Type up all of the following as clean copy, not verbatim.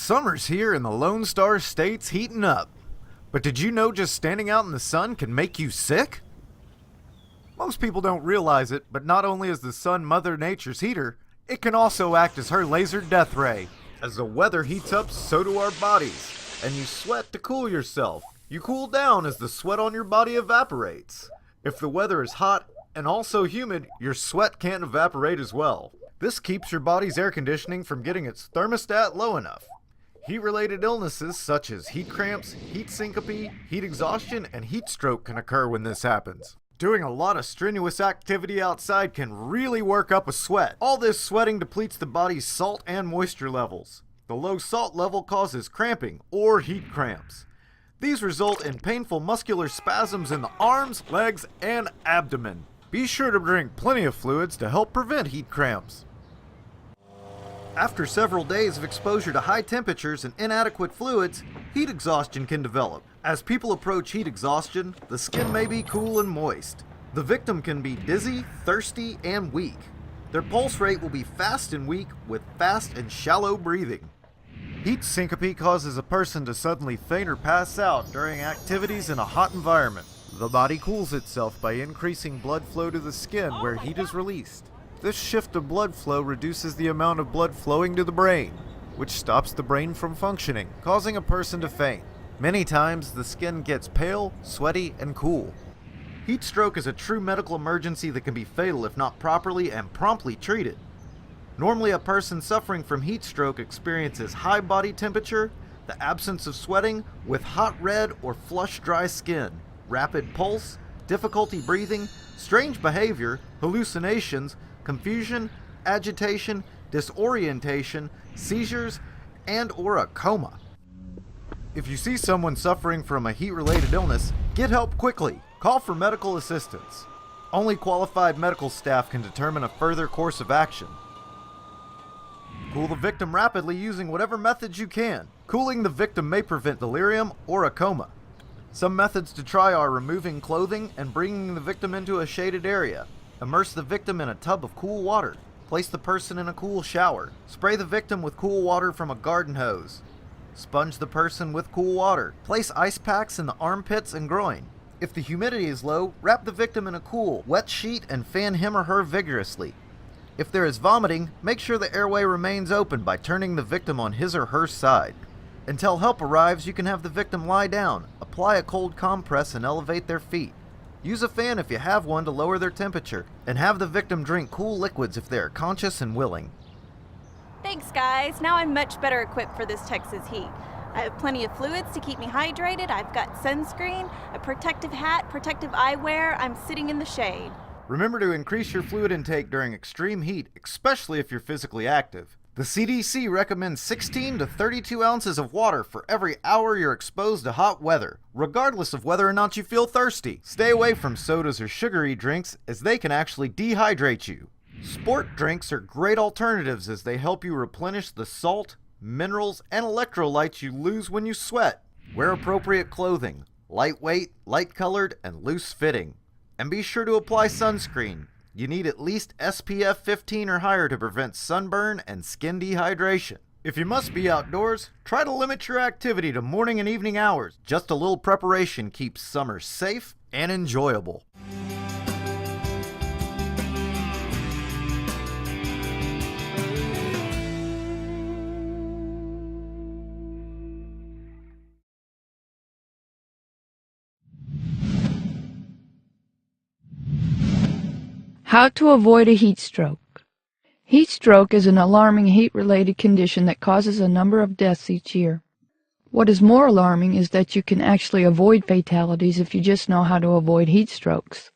Summer's here and the Lone Star State's heating up. But did you know just standing out in the sun can make you sick? Most people don't realize it, but not only is the sun Mother Nature's heater, it can also act as her laser death ray. As the weather heats up, so do our bodies. And you sweat to cool yourself. You cool down as the sweat on your body evaporates. If the weather is hot and also humid, your sweat can't evaporate as well. This keeps your body's air conditioning from getting its thermostat low enough. Heat-related illnesses such as heat cramps, heat syncope, heat exhaustion, and heat stroke can occur when this happens. Doing a lot of strenuous activity outside can really work up a sweat. All this sweating depletes the body's salt and moisture levels. The low salt level causes cramping or heat cramps. These result in painful muscular spasms in the arms, legs, and abdomen. Be sure to drink plenty of fluids to help prevent heat cramps. After several days of exposure to high temperatures and inadequate fluids, heat exhaustion can develop. As people approach heat exhaustion, the skin may be cool and moist. The victim can be dizzy, thirsty, and weak. Their pulse rate will be fast and weak with fast and shallow breathing. Heat syncope causes a person to suddenly faint or pass out during activities in a hot environment. The body cools itself by increasing blood flow to the skin where heat is released. This shift of blood flow reduces the amount of blood flowing to the brain, which stops the brain from functioning, causing a person to faint. Many times, the skin gets pale, sweaty, and cool. Heat stroke is a true medical emergency that can be fatal if not properly and promptly treated. Normally, a person suffering from heat stroke experiences high body temperature, the absence of sweating, with hot red or flush dry skin, rapid pulse, difficulty breathing, strange behavior, hallucinations, confusion, agitation, disorientation, seizures, and or a coma. If you see someone suffering from a heat-related illness, get help quickly. Call for medical assistance. Only qualified medical staff can determine a further course of action. Cool the victim rapidly using whatever methods you can. Cooling the victim may prevent delirium or a coma. Some methods to try are removing clothing and bringing the victim into a shaded area. Immerse the victim in a tub of cool water. Place the person in a cool shower. Spray the victim with cool water from a garden hose. Sponge the person with cool water. Place ice packs in the armpits and groin. If the humidity is low, wrap the victim in a cool, wet sheet and fan him or her vigorously. If there is vomiting, make sure the airway remains open by turning the victim on his or her side. Until help arrives, you can have the victim lie down, apply a cold compress and elevate their feet. Use a fan if you have one to lower their temperature, and have the victim drink cool liquids if they are conscious and willing. Thanks, guys. Now I'm much better equipped for this Texas heat. I have plenty of fluids to keep me hydrated. I've got sunscreen, a protective hat, protective eyewear. I'm sitting in the shade. Remember to increase your fluid intake during extreme heat, especially if you're physically active. The CDC recommends 16 to 32 ounces of water for every hour you're exposed to hot weather, regardless of whether or not you feel thirsty. Stay away from sodas or sugary drinks, as they can actually dehydrate you. Sport drinks are great alternatives as they help you replenish the salt, minerals, and electrolytes you lose when you sweat. Wear appropriate clothing, lightweight, light-colored, and loose-fitting. And be sure to apply sunscreen. You need at least SPF 15 or higher to prevent sunburn and skin dehydration. If you must be outdoors, try to limit your activity to morning and evening hours. Just a little preparation keeps summer safe and enjoyable. How to avoid a heat stroke. Heat stroke is an alarming heat-related condition that causes a number of deaths each year. What is more alarming is that you can actually avoid fatalities if you just know how to avoid heat strokes.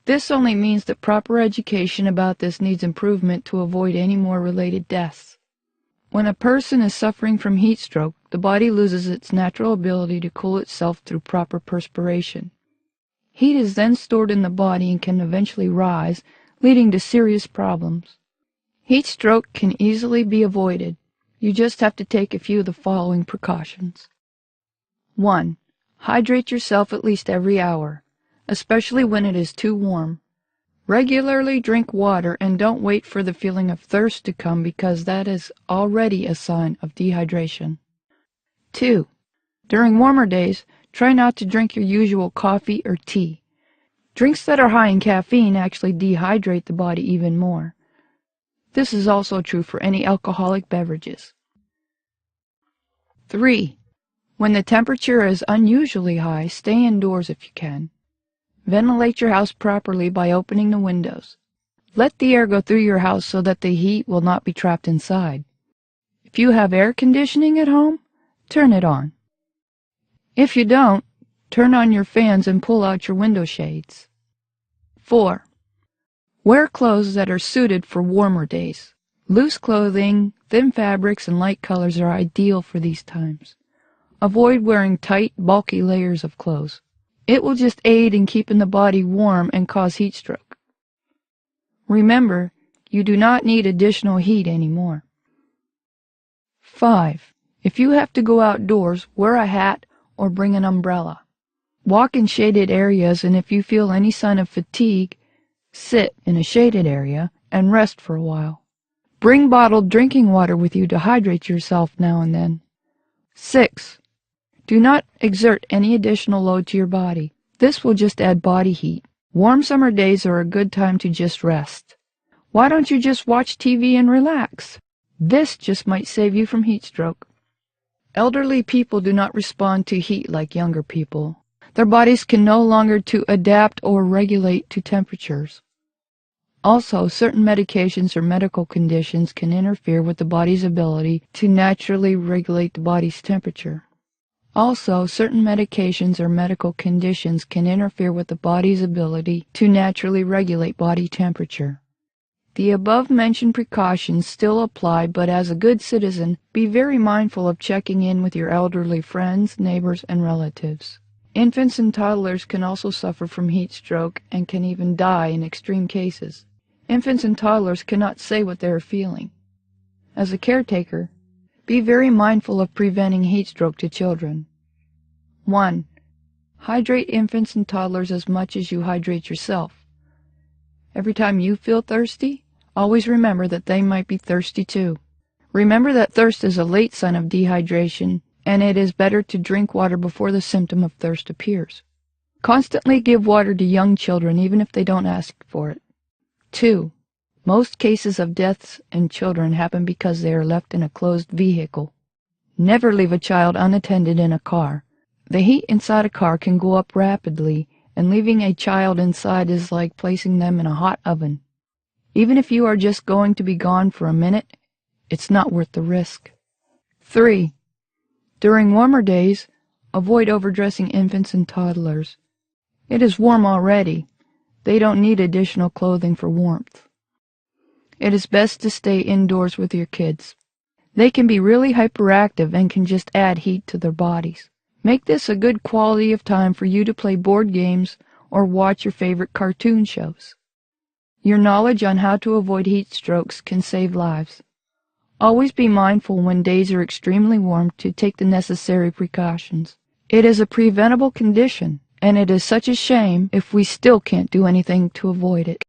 This only means that proper education about this needs improvement to avoid any more related deaths. When a person is suffering from heat stroke, the body loses its natural ability to cool itself through proper perspiration. Heat is then stored in the body and can eventually rise, leading to serious problems. Heat stroke can easily be avoided. You just have to take a few of the following precautions. 1. Hydrate yourself at least every hour, especially when it is too warm. Regularly drink water and don't wait for the feeling of thirst to come because that is already a sign of dehydration. 2. During warmer days, try not to drink your usual coffee or tea. Drinks that are high in caffeine actually dehydrate the body even more. This is also true for any alcoholic beverages. 3. When the temperature is unusually high, stay indoors if you can. Ventilate your house properly by opening the windows. Let the air go through your house so that the heat will not be trapped inside. If you have air conditioning at home, turn it on. If you don't, turn on your fans and pull out your window shades. 4. Wear clothes that are suited for warmer days. Loose clothing, thin fabrics, and light colors are ideal for these times. Avoid wearing tight, bulky layers of clothes. It will just aid in keeping the body warm and cause heat stroke. Remember, you do not need additional heat anymore. 5. If you have to go outdoors, wear a hat or bring an umbrella. Walk in shaded areas, and if you feel any sign of fatigue, sit in a shaded area and rest for a while. Bring bottled drinking water with you to hydrate yourself now and then. 6. Do not exert any additional load to your body. This will just add body heat. Warm summer days are a good time to just rest. Why don't you just watch TV and relax? This just might save you from heat stroke. Elderly people do not respond to heat like younger people. Their bodies can no longer adapt or regulate to temperatures. Also, certain medications or medical conditions can interfere with the body's ability to naturally regulate the body's temperature. Also, certain medications or medical conditions can interfere with the body's ability to naturally regulate body temperature. The above-mentioned precautions still apply, but as a good citizen, be very mindful of checking in with your elderly friends, neighbors, and relatives. Infants and toddlers can also suffer from heat stroke and can even die in extreme cases. Infants and toddlers cannot say what they are feeling. As a caretaker, be very mindful of preventing heat stroke to children. 1. Hydrate infants and toddlers as much as you hydrate yourself. Every time you feel thirsty, always remember that they might be thirsty too. Remember that thirst is a late sign of dehydration, and it is better to drink water before the symptom of thirst appears. Constantly give water to young children even if they don't ask for it. 2. Most cases of deaths in children happen because they are left in a closed vehicle. Never leave a child unattended in a car. The heat inside a car can go up rapidly, and leaving a child inside is like placing them in a hot oven. Even if you are just going to be gone for a minute, it's not worth the risk. 3. During warmer days, avoid overdressing infants and toddlers. It is warm already. They don't need additional clothing for warmth. It is best to stay indoors with your kids. They can be really hyperactive and can just add heat to their bodies. Make this a good quality of time for you to play board games or watch your favorite cartoon shows. Your knowledge on how to avoid heat strokes can save lives. Always be mindful when days are extremely warm to take the necessary precautions. It is a preventable condition, and it is such a shame if we still can't do anything to avoid it.